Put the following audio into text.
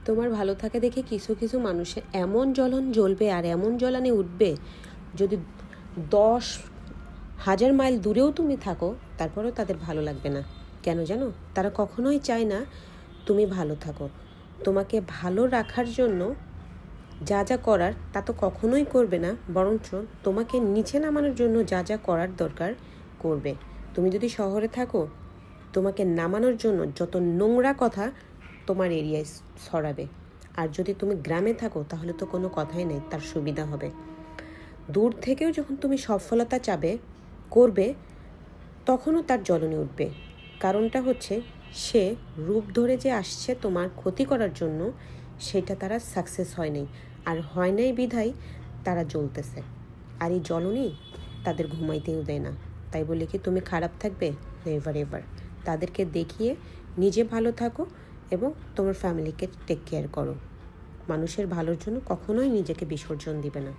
তোমার ভালো থাকে দেখে কিছু কিছু মানুষের এমন জ্বলন জ্বলবে আর এমন জ্বলানি উঠবে, যদি 10,000 মাইল দূরেও তুমি থাকো তারপরেও তাদের ভালো লাগবে না। কেন জানো? তারা কখনোই চায় না তুমি ভালো থাকো। তোমাকে ভালো রাখার জন্য যা যা করার তা তো কখনোই করবে না, বরঞ্চ তোমাকে নিচে নামানোর জন্য যা যা করার দরকার করবে। তুমি যদি শহরে থাকো, তোমাকে নামানোর জন্য যত নোংরা কথা তোমার এরিয়ায় ছড়াবে। আর যদি তুমি গ্রামে থাকো তাহলে তো কোনো কথাই নেই, তার সুবিধা হবে। দূর থেকেও যখন তুমি সফলতা করবে, তখনও তার জ্বলনে উঠবে। কারণটা হচ্ছে, সে রূপ ধরে যে আসছে তোমার ক্ষতি করার জন্য, সেটা তারা সাকসেস হয় নাই। আর হয় নাই বিধায় তারা জ্বলতেছে। আর এই জ্বলনই তাদের ঘুমাইতেও দেয় না। তাই বলে কি তুমি খারাপ থাকবে? Never ever. তাদেরকে দেখিয়ে নিজে ভালো থাকো এবং তোমার ফ্যামিলিকে টেক কেয়ার করো। মানুষের ভালোর জন্য কখনোই নিজেকে বিসর্জন দিবে না।